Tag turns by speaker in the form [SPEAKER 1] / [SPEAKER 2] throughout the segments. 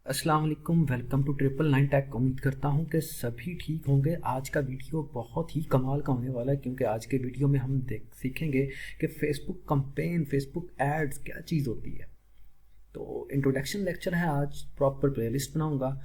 [SPEAKER 1] अस्सलाम वालेकुम, welcome to 999 take. उम्मीद करता हूँ कि सभी ठीक होंगे। आज का वीडियो बहुत ही कमाल का होने वाला है क्योंकि आज के वीडियो में हम सीखेंगे कि फेसबुक कैंपेन, फेसबुक एड्स क्या चीज़ होती है। तो इंट्रोडक्शन लेक्चर है, आज प्रॉपर प्लेलिस्ट बनाऊंगा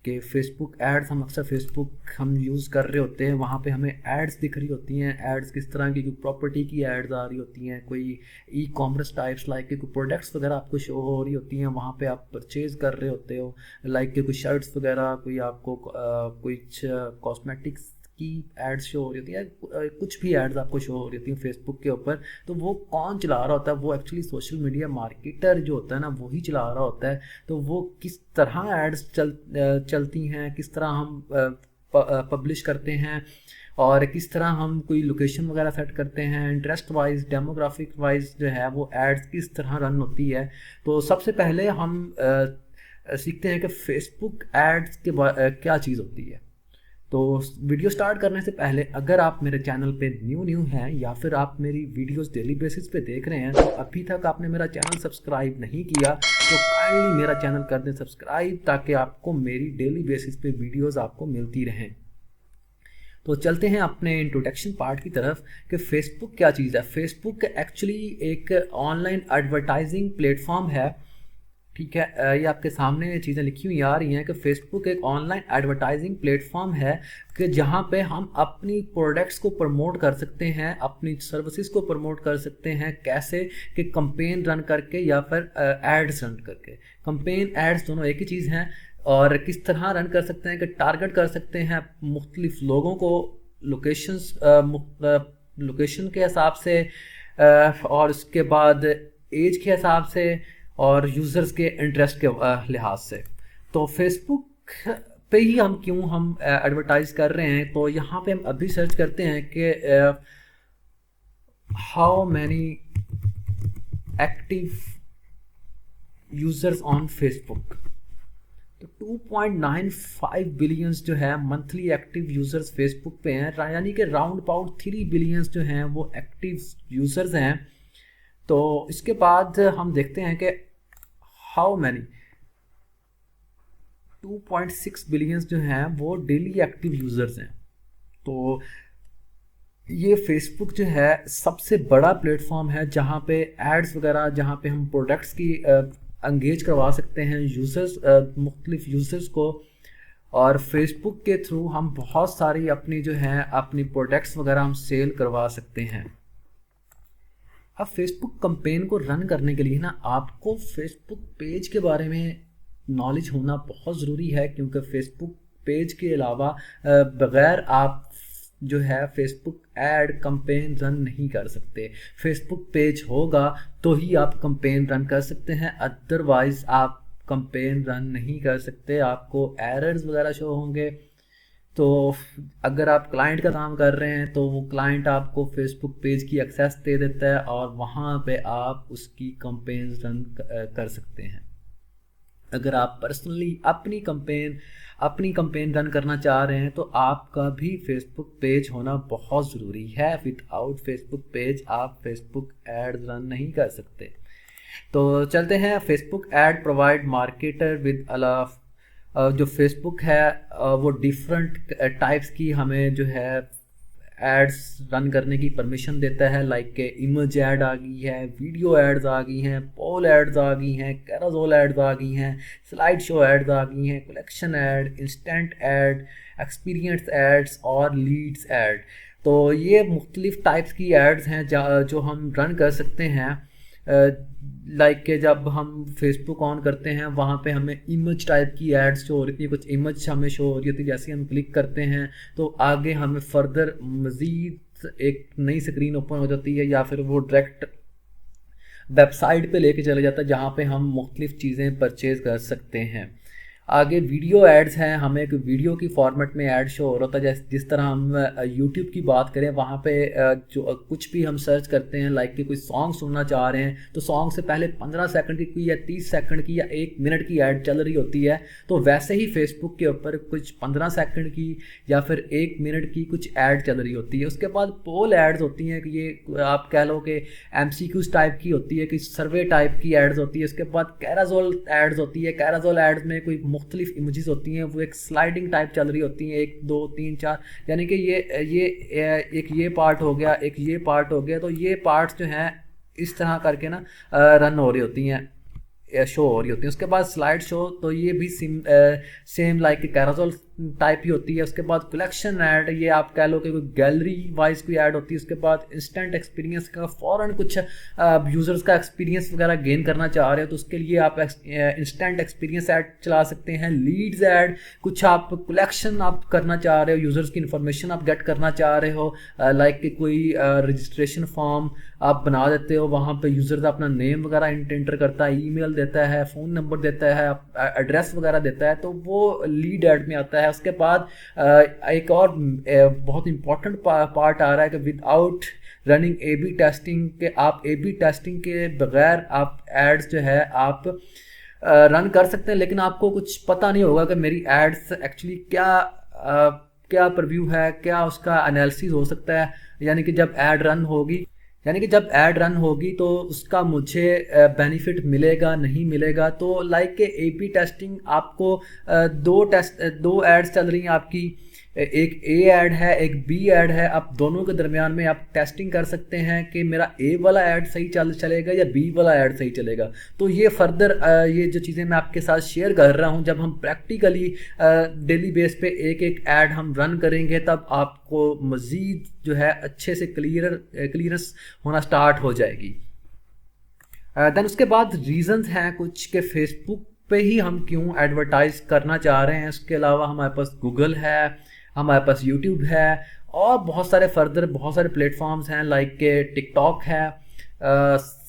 [SPEAKER 1] कि फ़ेसबुक एड्स, हम अक्सर फ़ेसबुक हम यूज़ कर रहे होते हैं, वहाँ पे हमें एड्स दिख रही होती हैं। एड्स किस तरह की, कोई प्रॉपर्टी की एड्स आ रही होती हैं, कोई ई कॉमर्स टाइप्स लाइक के कोई प्रोडक्ट्स वगैरह आपको शो हो रही होती हैं, वहाँ पे आप परचेज़ कर रहे होते हो, लाइक के कोई शर्ट्स वगैरह, कोई आपको कुछ कॉस्मेटिक्स की एड्स शो हो रही होती है, कुछ भी एड्स आपको शो हो रही होती हैं फेसबुक के ऊपर। तो वो कौन चला रहा होता है? वो एक्चुअली सोशल मीडिया मार्केटर जो होता है ना, वही चला रहा होता है। तो वो किस तरह एड्स चलती हैं, किस तरह हम पब्लिश करते हैं और किस तरह हम कोई लोकेशन वगैरह सेट करते हैं, इंटरेस्ट वाइज, डेमोग्राफिक वाइज जो है वो एड्स किस तरह रन होती है। तो सबसे पहले हम सीखते हैं कि फेसबुक एड्स के क्या चीज़ होती है। तो वीडियो स्टार्ट करने से पहले अगर आप मेरे चैनल पे न्यू हैं या फिर आप मेरी वीडियोस डेली बेसिस पे देख रहे हैं, तो अभी तक आपने मेरा चैनल सब्सक्राइब नहीं किया तो काइंडली मेरा चैनल कर दें सब्सक्राइब, ताकि आपको मेरी डेली बेसिस पे वीडियोस आपको मिलती रहें। तो चलते हैं अपने इंट्रोडक्शन पार्ट की तरफ कि फ़ेसबुक क्या चीज़ है। फ़ेसबुक एक्चुअली एक ऑनलाइन एडवर्टाइजिंग प्लेटफॉर्म है। ठीक है, ये आपके सामने ये चीज़ें लिखी हुई आ रही हैं कि फ़ेसबुक एक ऑनलाइन एडवर्टाइजिंग प्लेटफॉर्म है कि जहाँ पे हम अपनी प्रोडक्ट्स को प्रमोट कर सकते हैं, अपनी सर्विसेज को प्रमोट कर सकते हैं। कैसे? कि कंपेन रन करके या फिर एड्स रन करके। कंपेन, एड्स दोनों एक ही चीज़ हैं। और किस तरह रन कर सकते हैं कि टारगेट कर सकते हैं मुख्तलिफ लोगों को, लोकेशंस, लोकेशन के हिसाब से, और उसके बाद एज के हिसाब से और यूज़र्स के इंटरेस्ट के लिहाज से। तो फेसबुक पे ही हम एडवर्टाइज कर रहे हैं। तो यहाँ पे हम अभी सर्च करते हैं कि how many active users on Facebook. तो 2.95 बिलियंस जो है मंथली एक्टिव यूज़र्स फेसबुक पे हैं, यानी कि राउंड अबाउट 3 बिलियंस जो हैं वो एक्टिव यूज़र्स हैं। तो इसके बाद हम देखते हैं कि हाउ मैनी 2.6 बिलियंस जो हैं वो डेली एक्टिव यूज़र्स हैं। तो ये फेसबुक जो है सबसे बड़ा प्लेटफॉर्म है जहाँ पे एड्स वगैरह, जहाँ पे हम प्रोडक्ट्स की एंगेज करवा सकते हैं यूज़र्स, मुख्तलिफ यूज़र्स को। और फेसबुक के थ्रू हम बहुत सारी अपनी जो है अपनी प्रोडक्ट्स वगैरह हम सेल करवा सकते हैं। अब फेसबुक कैंपेन को रन करने के लिए ना आपको फेसबुक पेज के बारे में नॉलेज होना बहुत ज़रूरी है, क्योंकि फेसबुक पेज के अलावा बग़ैर आप जो है फेसबुक एड कैंपेन रन नहीं कर सकते। फेसबुक पेज होगा तो ही आप कैंपेन रन कर सकते हैं, अदरवाइज़ आप कैंपेन रन नहीं कर सकते। आपको एरर्स वगैरह शो होंगे। तो अगर आप क्लाइंट का काम कर रहे हैं तो वो क्लाइंट आपको फेसबुक पेज की एक्सेस दे देता है और वहाँ पे आप उसकी कैंपेन्स रन कर सकते हैं। अगर आप पर्सनली अपनी कैंपेन रन करना चाह रहे हैं तो आपका भी फेसबुक पेज होना बहुत ज़रूरी है। विदाउट फेसबुक पेज आप फेसबुक एड रन नहीं कर सकते। तो चलते हैं, Facebook ad provide marketer with अलाफ। जो फेसबुक है वो डिफरेंट टाइप्स की हमें जो है एड्स रन करने की परमिशन देता है। लाइक के इमेज ऐड आ गई है, वीडियो एड्स आ गई हैं, पोल एड्स आ गई हैं, कैरोसेल एड्स आ गई हैं, स्लाइड शो एड्स आ गई हैं, collection ad, instant ad, experience ads और लीड्स एड। तो ये मुख्तलिफ टाइप्स की एड्स हैं जो हम रन कर सकते हैं। लाइक के जब हम फेसबुक ऑन करते हैं वहाँ पे हमें इमेज टाइप की एड्स शो हो रही थी, कुछ इमेज हमें शो हो रही होती है। जैसे हम क्लिक करते हैं तो आगे हमें फर्दर मज़ीद एक नई स्क्रीन ओपन हो जाती है, या फिर वो डायरेक्ट वेबसाइट पे लेके चले जाता है जहाँ पे हम मुख्तलिफ चीज़ें परचेज़ कर सकते हैं। आगे वीडियो एड्स हैं, हमें एक वीडियो की फॉर्मेट में ऐड शो हो रहा होता है। जैसे जिस तरह हम यूट्यूब की बात करें, वहाँ पे जो कुछ भी हम सर्च करते हैं, लाइक कि कोई सॉन्ग सुनना चाह रहे हैं, तो सॉन्ग से पहले 15 सेकंड की या 30 सेकंड की या 1 मिनट की ऐड चल रही होती है। तो वैसे ही फेसबुक के ऊपर कुछ 15 सेकंड की या फिर 1 मिनट की कुछ ऐड चल रही होती है। उसके बाद पोल एड्स होती हैं कि ये आप कह लो कि MCQs टाइप की होती है, कि सर्वे टाइप की एड्स होती है। उसके बाद कैराजोल एड्स होती है। कैराजोल एड्स में कोई मुख्तलिफ इमेजेस होती हैं, वो एक स्लाइडिंग टाइप चल रही होती हैं, 1 2 3 4, यानी कि ये पार्ट हो गया, एक ये पार्ट हो गया। तो ये पार्ट्स जो हैं इस तरह करके ना रन हो रही होती हैं, शो हो रही होती है। उसके बाद स्लाइड शो, तो ये भी सेम लाइक कैराजोल टाइप ही होती है। उसके बाद कलेक्शन ऐड, ये आप कह लो कि कोई गैलरी वाइज कोई ऐड होती है। उसके बाद इंस्टेंट एक्सपीरियंस का फ़ौरन कुछ यूज़र्स का एक्सपीरियंस वगैरह गेन करना चाह रहे हो, तो उसके लिए आप इंस्टेंट एक्सपीरियंस ऐड चला सकते हैं। लीड्स ऐड, कुछ आप कलेक्शन आप करना चाह रहे हो, यूज़र्स की इन्फॉर्मेशन आप गेट करना चाह रहे हो, लाइक कि कोई रजिस्ट्रेशन फॉर्म आप बना देते हो, वहाँ पे यूज़र अपना नेम वगैरह इंटर करता है, ईमेल देता है, फ़ोन नंबर देता है, एड्रेस वगैरह देता है, तो वो लीड ऐड में आता है। उसके बाद एक और बहुत इंपॉर्टेंट पार्ट आ रहा है कि विदाउट रनिंग A/B टेस्टिंग के, आप A/B टेस्टिंग के बगैर आप एड्स जो है आप रन कर सकते हैं, लेकिन आपको कुछ पता नहीं होगा कि मेरी एड्स एक्चुअली क्या प्रीव्यू है, क्या उसका एनालिसिस हो सकता है। यानी कि जब ऐड रन होगी तो उसका मुझे बेनिफिट मिलेगा नहीं मिलेगा। तो लाइक के A/B टेस्टिंग आपको दो एड्स चल रही हैं आपकी, एक A ऐड है, एक B ऐड है। आप दोनों के दरमियान में आप टेस्टिंग कर सकते हैं कि मेरा A वाला ऐड सही चलेगा या B वाला ऐड सही चलेगा। तो ये फर्दर ये जो चीज़ें मैं आपके साथ शेयर कर रहा हूँ, जब हम प्रैक्टिकली डेली बेस पे एक ऐड हम रन करेंगे, तब आपको मज़ीद जो है अच्छे से क्लियरेंस होना स्टार्ट हो जाएगी। देन उसके बाद रीज़न्स हैं कुछ के फेसबुक पे ही हम क्यों एडवर्टाइज करना चाह रहे हैं। इसके अलावा हमारे पास गूगल है, हमारे पास यूट्यूब है, और बहुत सारे प्लेटफॉर्म्स हैं, लाइक के टिकटॉक है,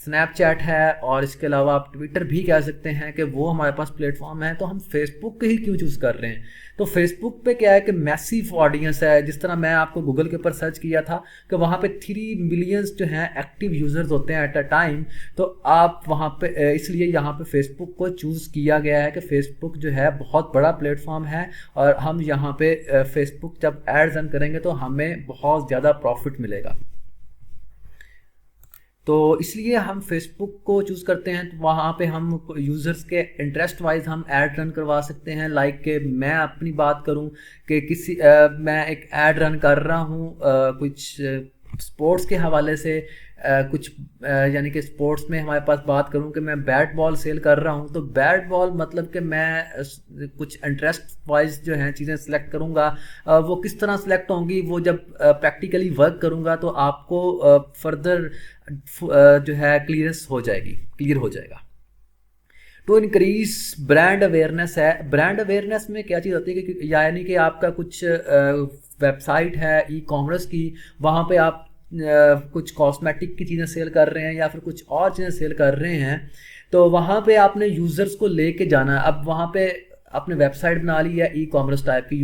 [SPEAKER 1] स्नैपचैट है, और इसके अलावा आप ट्विटर भी कह सकते हैं कि वो हमारे पास प्लेटफॉर्म है। तो हम फेसबुक ही क्यों चूज़ कर रहे हैं? तो फेसबुक पे क्या है कि मैसिव ऑडियंस है। जिस तरह मैं आपको गूगल के ऊपर सर्च किया था कि वहाँ पे 3 मिलियंस जो हैं एक्टिव यूज़र्स होते हैं एट अ टाइम। तो आप वहाँ पे इसलिए यहाँ पे फेसबुक को चूज़ किया गया है कि फेसबुक जो है बहुत बड़ा प्लेटफॉर्म है, और हम यहाँ पे फेसबुक जब एड्स रन करेंगे तो हमें बहुत ज़्यादा प्रॉफिट मिलेगा। तो इसलिए हम फेसबुक को चूज़ करते हैं। तो वहाँ पे हम यूज़र्स के इंटरेस्ट वाइज हम ऐड रन करवा सकते हैं। लाइक कि मैं अपनी बात करूँ कि मैं एक ऐड रन कर रहा हूँ कुछ स्पोर्ट्स के हवाले से, यानी कि स्पोर्ट्स में हमारे पास बात करूं कि मैं बैट बॉल सेल कर रहा हूं। तो बैट बॉल मतलब कि मैं कुछ इंटरेस्ट वाइज जो हैं चीज़ें सिलेक्ट करूंगा। वो किस तरह सिलेक्ट होंगी, वो जब प्रैक्टिकली वर्क करूंगा तो आपको फर्दर जो है क्लियर हो जाएगा। टू इंक्रीज ब्रांड अवेयरनेस है। ब्रांड अवेयरनेस में क्या चीज़ होती है कि यानी कि आपका कुछ वेबसाइट है ई-कॉमर्स की, वहाँ पे आप कुछ कॉस्मेटिक की चीज़ें सेल कर रहे हैं या फिर कुछ और चीज़ें सेल कर रहे हैं, तो वहाँ पे आपने यूज़र्स को लेके जाना है। अब वहाँ पे आपने वेबसाइट बना ली है ई-कॉमर्स टाइप की,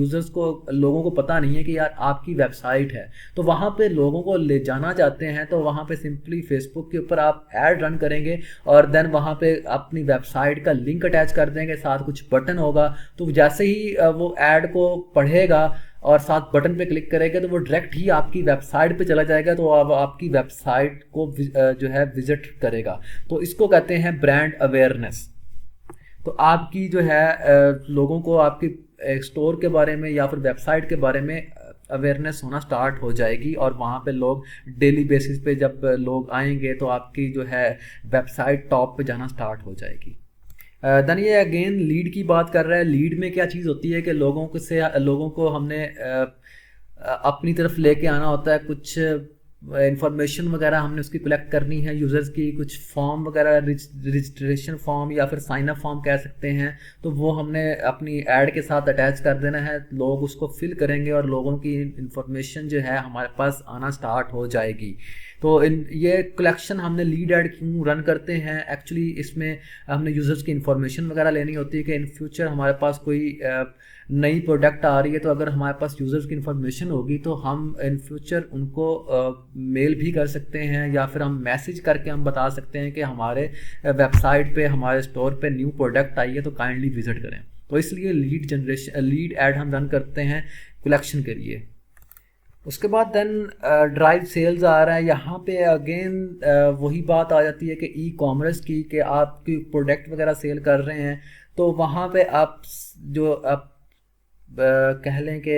[SPEAKER 1] लोगों को पता नहीं है कि यार आपकी वेबसाइट है, तो वहाँ पे लोगों को ले जाना चाहते हैं। तो वहाँ पे सिंपली फेसबुक के ऊपर आप ऐड रन करेंगे और देन वहाँ पे अपनी वेबसाइट का लिंक अटैच कर देंगे, साथ कुछ बटन होगा। तो जैसे ही वो ऐड को पढ़ेगा और साथ बटन पे क्लिक करेगा तो वो डायरेक्ट ही आपकी वेबसाइट पे चला जाएगा, तो अब आपकी वेबसाइट को जो है विजिट करेगा। तो इसको कहते हैं ब्रांड अवेयरनेस। तो आपकी जो है लोगों को आपकी स्टोर के बारे में या फिर वेबसाइट के बारे में अवेयरनेस होना स्टार्ट हो जाएगी, और वहाँ पे लोग डेली बेसिस पे जब लोग आएंगे तो आपकी जो है वेबसाइट टॉप पे जाना स्टार्ट हो जाएगी। देन ये अगेन लीड की बात कर रहा है। लीड में क्या चीज़ होती है कि लोगों को हमने अपनी तरफ लेके आना होता है। कुछ इंफॉर्मेशन वगैरह हमने उसकी कलेक्ट करनी है, यूज़र्स की कुछ फॉर्म वगैरह, रजिस्ट्रेशन फॉर्म या फिर साइन अप फॉर्म कह सकते हैं, तो वो हमने अपनी ऐड के साथ अटैच कर देना है। लोग उसको फिल करेंगे और लोगों की इंफॉर्मेशन जो है हमारे पास आना स्टार्ट हो जाएगी। तो ये कलेक्शन हमने लीड ऐड क्यों रन करते हैं, एक्चुअली इसमें हमने यूज़र्स की इंफॉर्मेशन वगैरह लेनी होती है कि इन फ्यूचर हमारे पास कोई नई प्रोडक्ट आ रही है, तो अगर हमारे पास यूज़र्स की इन्फॉर्मेशन होगी तो हम इन फ्यूचर उनको मेल भी कर सकते हैं या फिर हम मैसेज करके हम बता सकते हैं कि हमारे वेबसाइट पे, हमारे स्टोर पे न्यू प्रोडक्ट आई है तो काइंडली विजिट करें। तो इसलिए लीड ऐड हम रन करते हैं कलेक्शन के लिए। उसके बाद देन ड्राइव सेल्स आ रहा है। यहाँ पे अगेन वही बात आ जाती है कि ई कॉमर्स की, कि आपकी प्रोडक्ट वगैरह सेल कर रहे हैं तो वहाँ पे आप कह लें कि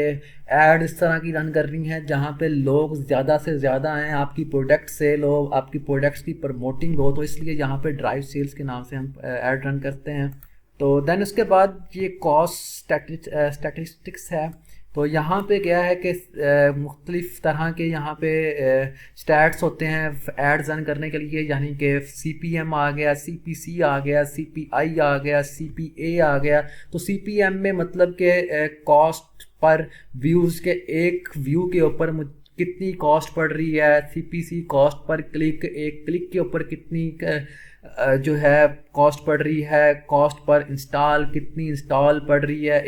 [SPEAKER 1] ऐड इस तरह की रन कर रही हैं जहाँ पे लोग ज़्यादा से ज़्यादा आएँ, आपकी प्रोडक्ट सेल हो, आपकी प्रोडक्ट्स की प्रमोटिंग हो, तो इसलिए यहाँ पे ड्राइव सेल्स के नाम से हम ऐड रन करते हैं। तो देन उसके बाद ये कॉस्ट स्टैटिस्टिक्स है। तो यहाँ पे क्या है कि मुख्तलिफ़ तरह के यहाँ पे स्टैट्स होते हैं एड्स रन करने के लिए, यानी कि CPM आ गया, CPC आ गया, CPI आ गया, CPA आ गया। तो CPM में मतलब कि कॉस्ट पर व्यूज़ के, एक व्यू के ऊपर कितनी कॉस्ट पड़ रही है। CPC कॉस्ट पर क्लिक, एक क्लिक के ऊपर कितनी जो है कॉस्ट पड़ रही है। कॉस्ट पर इंस्टॉल, कितनी इंस्टॉल पड़ रही है,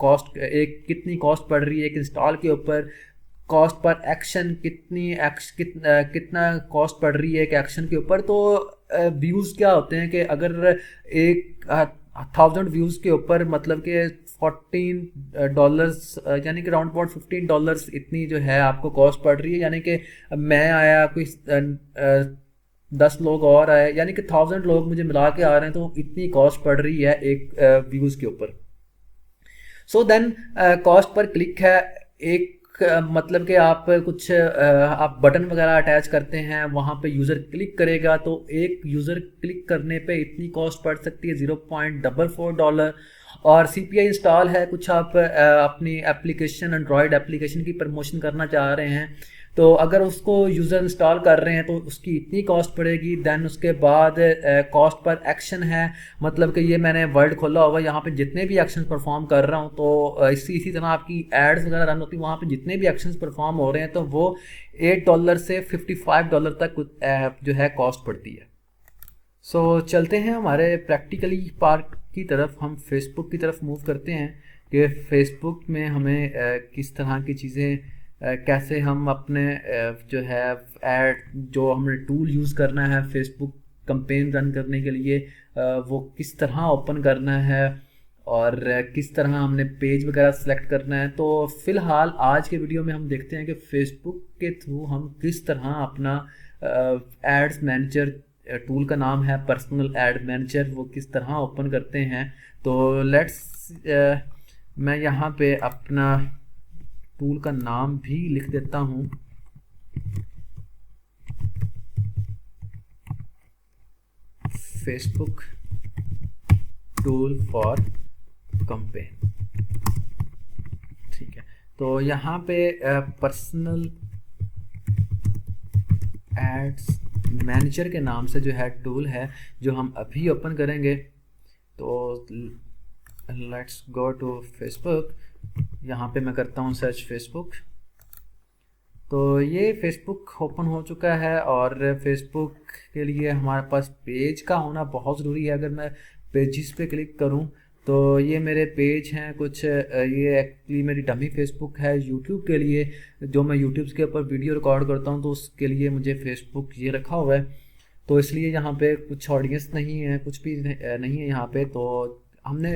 [SPEAKER 1] कितनी कॉस्ट पड़ रही है एक इंस्टॉल के ऊपर। कॉस्ट पर एक्शन, कितना कॉस्ट पड़ रही है एक एक्शन के ऊपर। तो व्यूज़ क्या होते हैं कि अगर एक 1000 व्यूज़ के ऊपर मतलब कि $14 यानी कि राउंड अबाउट $15 इतनी जो है आपको कॉस्ट पड़ रही है। यानी कि मैं आया, कोई 10 लोग और आए, यानी कि 1000 लोग मुझे मिला के आ रहे हैं, तो इतनी कॉस्ट पड़ रही है एक व्यूज़ के ऊपर। So then cost per click है एक मतलब कि आप कुछ आप बटन वगैरह अटैच करते हैं, वहाँ पे यूज़र क्लिक करेगा तो एक यूज़र क्लिक करने पे इतनी कॉस्ट पड़ सकती है $0.44। और CPI इंस्टॉल है, कुछ आप अपनी एप्लीकेशन, एंड्रॉयड एप्लीकेशन की प्रमोशन करना चाह रहे हैं, तो अगर उसको यूज़र इंस्टॉल कर रहे हैं तो उसकी इतनी कॉस्ट पड़ेगी। देन उसके बाद कॉस्ट पर एक्शन है, मतलब कि ये मैंने वर्ड खोला होगा, यहाँ पे जितने भी एक्शंस परफॉर्म कर रहा हूँ, तो इसी तरह आपकी एड्स वगैरह रन होती है, वहाँ पे जितने भी एक्शंस परफॉर्म हो रहे हैं तो वो $8 से $55 तक जो है कॉस्ट पड़ती है। सो चलते हैं हमारे प्रैक्टिकली पार्ट की तरफ, हम फेसबुक की तरफ मूव करते हैं कि फेसबुक में हमें किस तरह की चीज़ें, कैसे हम अपने जो है ऐड, जो हमने टूल यूज़ करना है फेसबुक कैंपेन रन करने के लिए, वो किस तरह ओपन करना है और किस तरह हमने पेज वगैरह सेलेक्ट करना है। तो फ़िलहाल आज के वीडियो में हम देखते हैं कि फेसबुक के थ्रू हम किस तरह अपना एड्स मैनेजर, टूल का नाम है पर्सनल एड मैनेजर, वो किस तरह ओपन करते हैं। तो मैं यहाँ पे अपना टूल का नाम भी लिख देता हूँ, फेसबुक टूल फॉर कैंपेन। ठीक है, तो यहाँ पे पर्सनल एड्स मैनेजर के नाम से जो है टूल है जो हम अभी ओपन करेंगे। तो लेट्स गो टू फेसबुक, यहाँ पे मैं करता हूँ सर्च फेसबुक। तो ये फेसबुक ओपन हो चुका है और फेसबुक के लिए हमारे पास पेज का होना बहुत ज़रूरी है। अगर मैं पेजेस पे क्लिक करूँ तो ये मेरे पेज हैं कुछ, ये एक्चुअली मेरी डमी फेसबुक है यूट्यूब के लिए, जो मैं यूट्यूब के ऊपर वीडियो रिकॉर्ड करता हूँ तो उसके लिए मुझे फेसबुक ये रखा हुआ है। तो इसलिए यहाँ पे कुछ ऑडियंस नहीं है, कुछ भी नहीं है यहाँ पे। तो हमने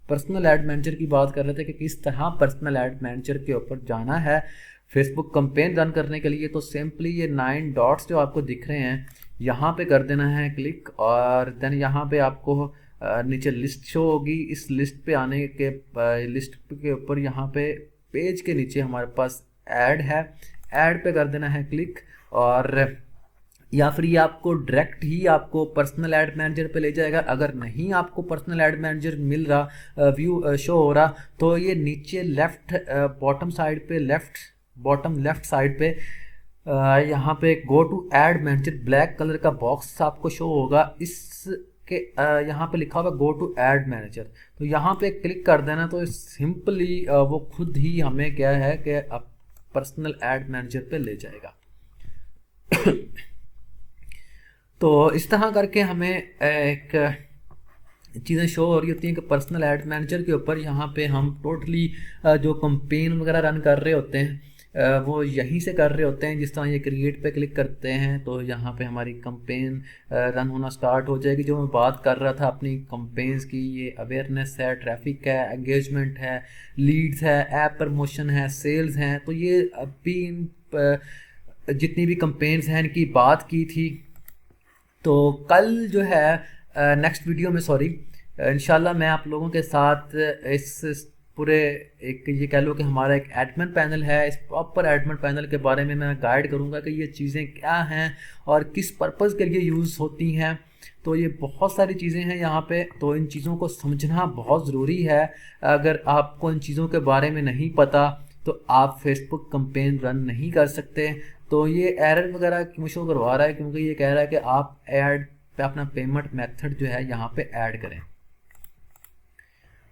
[SPEAKER 1] पर्सनल एड मैनेजर की बात कर रहे थे कि किस तरह पर्सनल एड मैनेजर के ऊपर जाना है फेसबुक कैंपेन रन करने के लिए। तो सिंपली ये 9 डॉट्स जो आपको दिख रहे हैं यहाँ पे कर देना है क्लिक, और देन यहाँ पे आपको नीचे लिस्ट शो होगी। इस लिस्ट पे आने के लिस्ट के ऊपर यहाँ पे पेज के नीचे हमारे पास ऐड है, ऐड पे कर देना है क्लिक, और या फिर ये आपको डायरेक्ट ही आपको पर्सनल एड मैनेजर पे ले जाएगा। अगर नहीं आपको पर्सनल एड मैनेजर मिल रहा, व्यू शो हो रहा, तो ये नीचे लेफ्ट बॉटम साइड पे, बॉटम लेफ्ट साइड पे यहाँ पे go to ad manager black colour का बॉक्स आपको शो होगा, इसके यहाँ पे लिखा होगा गो टू ऐड मैनेजर। तो यहाँ पे क्लिक कर देना तो सिंपली वो खुद ही हमें क्या है कि अब पर्सनल ऐड मैनेजर पे ले जाएगा। तो इस तरह करके हमें एक चीज़ें शो हो रही होती हैं कि पर्सनल ऐड मैनेजर के ऊपर यहाँ पे हम टोटली जो कंपेन वगैरह रन कर रहे होते हैं वो यहीं से कर रहे होते हैं। जिस तरह ये क्रिएट पे क्लिक करते हैं तो यहाँ पे हमारी कंपेन रन होना स्टार्ट हो जाएगी। जो मैं बात कर रहा था अपनी कंपेन्स की, ये अवेयरनेस है, ट्रैफिक है, एंगेजमेंट है, लीड्स है, ऐप प्रमोशन है, सेल्स हैं। तो ये अभी इन जितनी भी कंपेन्स हैं इनकी बात की थी। तो कल जो है नेक्स्ट वीडियो में इंशाल्लाह मैं आप लोगों के साथ इस पूरे एक ये कह लो कि हमारा एक एडमिन पैनल है, इस प्रॉपर एडमिन पैनल के बारे में मैं गाइड करूंगा कि ये चीज़ें क्या हैं और किस पर्पज़ के लिए यूज़ होती हैं। तो ये बहुत सारी चीज़ें हैं यहाँ पे, तो इन चीज़ों को समझना बहुत ज़रूरी है। अगर आपको इन चीज़ों के बारे में नहीं पता तो आप फेसबुक कंपेन रन नहीं कर सकते। तो ये एरर वगैरह क्यों शो करवा रहा है, क्योंकि ये कह रहा है कि आप ऐड पे अपना पेमेंट मेथड जो है यहाँ पे ऐड करें।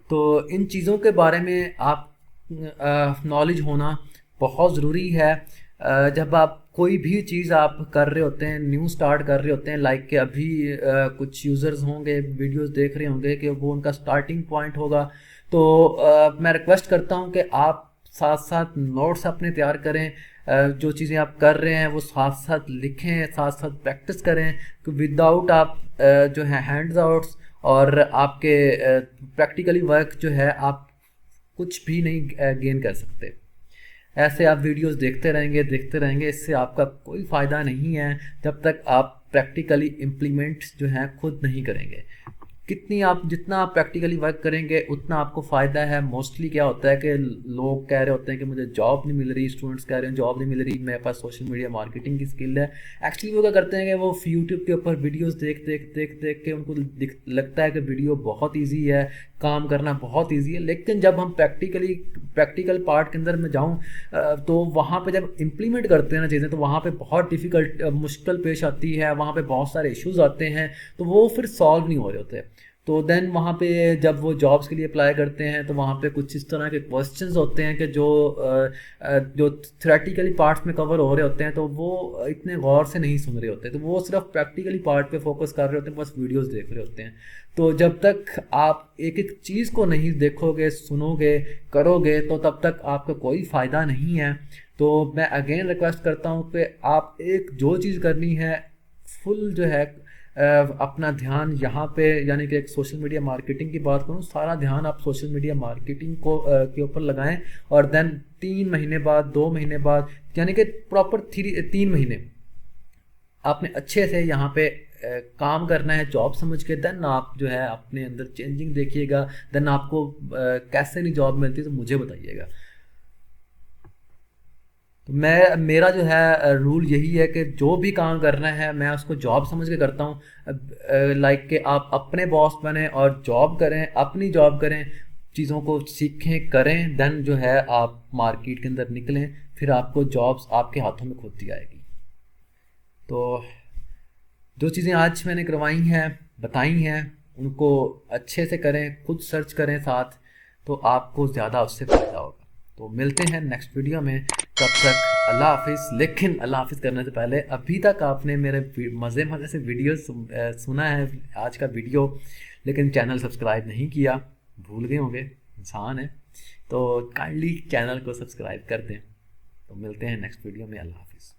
[SPEAKER 1] तो इन चीज़ों के बारे में आप नॉलेज होना बहुत ज़रूरी है। जब आप कोई भी चीज़ आप कर रहे होते हैं, न्यू स्टार्ट कर रहे होते हैं, लाइक कि अभी कुछ यूज़र्स होंगे वीडियोस देख रहे होंगे कि वो उनका स्टार्टिंग पॉइंट होगा। तो मैं रिक्वेस्ट करता हूँ कि आप साथ साथ नोट्स अपने तैयार करें, जो चीज़ें आप कर रहे हैं वो साथ साथ लिखें, साथ साथ प्रैक्टिस करें। कि विदाउट आप जो है हैंड्स आउट्स और आपके प्रैक्टिकली वर्क जो है आप कुछ भी नहीं गेन कर सकते। ऐसे आप वीडियोस देखते रहेंगे, इससे आपका कोई फ़ायदा नहीं है जब तक आप प्रैक्टिकली इम्प्लीमेंट जो है खुद नहीं करेंगे। जितना आप प्रैक्टिकली वर्क करेंगे उतना आपको फ़ायदा है। मोस्टली क्या होता है कि लोग कह रहे होते हैं कि मुझे जॉब नहीं मिल रही, स्टूडेंट्स कह रहे हैं जॉब नहीं मिल रही, मेरे पास सोशल मीडिया मार्केटिंग की स्किल है। एक्चुअली वो क्या करते हैं कि वो यूट्यूब के ऊपर वीडियोस देख के उनको लगता है कि वीडियो बहुत ईजी है, काम करना बहुत ईजी है। लेकिन जब हम प्रैक्टिकल पार्ट के अंदर में जाऊँ तो वहाँ पे जब इम्प्लीमेंट करते हैं ना चीज़ें, तो वहाँ पे बहुत डिफ़िकल्ट मुश्किल पेश आती है, वहाँ पे बहुत सारे इश्यूज आते हैं, तो वो फिर सॉल्व नहीं हो रहे होते। तो देन वहाँ पे जब वो जॉब्स के लिए अप्लाई करते हैं तो वहाँ पे कुछ इस तरह के क्वेश्चंस होते हैं कि जो थ्योरेटिकली पार्ट्स में कवर हो रहे होते हैं तो वो इतने गौर से नहीं सुन रहे होते, तो वो सिर्फ प्रैक्टिकली पार्ट पे फोकस कर रहे होते हैं, बस वीडियोस देख रहे होते हैं। तो जब तक आप एक एक चीज़ को नहीं देखोगे, सुनोगे, करोगे, तो तब तक आपका कोई फ़ायदा नहीं है। तो मैं अगेन रिक्वेस्ट करता हूँ कि आप जो चीज़ करनी है फुल जो है अपना ध्यान यहाँ पे, यानी कि एक सोशल मीडिया मार्केटिंग की बात करूँ, सारा ध्यान आप सोशल मीडिया मार्केटिंग के ऊपर लगाएं। और देन 3 महीने बाद, 2 महीने बाद, यानी कि प्रॉपर 3 महीने आपने अच्छे से यहाँ पे काम करना है जॉब समझ के। देन आप जो है अपने अंदर चेंजिंग देखिएगा। देन आपको कैसे नहीं जॉब मिलती तो मुझे बताइएगा। तो मेरा जो है रूल यही है कि जो भी काम करना है मैं उसको जॉब समझ के करता हूँ। लाइक कि आप अपने बॉस बने और जॉब करें, अपनी जॉब करें, चीज़ों को सीखें, करें। देन जो है आप मार्केट के अंदर निकलें, फिर आपको जॉब्स आपके हाथों में खुद ही आएगी। तो जो चीज़ें आज मैंने करवाई हैं, बताई हैं, उनको अच्छे से करें, खुद सर्च करें साथ, तो आपको ज़्यादा उससे फ़ायदा होगा। तो मिलते हैं नेक्स्ट वीडियो में, तब तक अल्लाह हाफिज़। लेकिन अल्लाह हाफिज़ करने से पहले अभी तक आपने मेरे मज़े से वीडियो सुना है आज का वीडियो, लेकिन चैनल सब्सक्राइब नहीं किया, भूल गए होंगे, इंसान है, तो काइंडली चैनल को सब्सक्राइब कर दें। तो मिलते हैं नेक्स्ट वीडियो में, अल्लाह हाफिज़।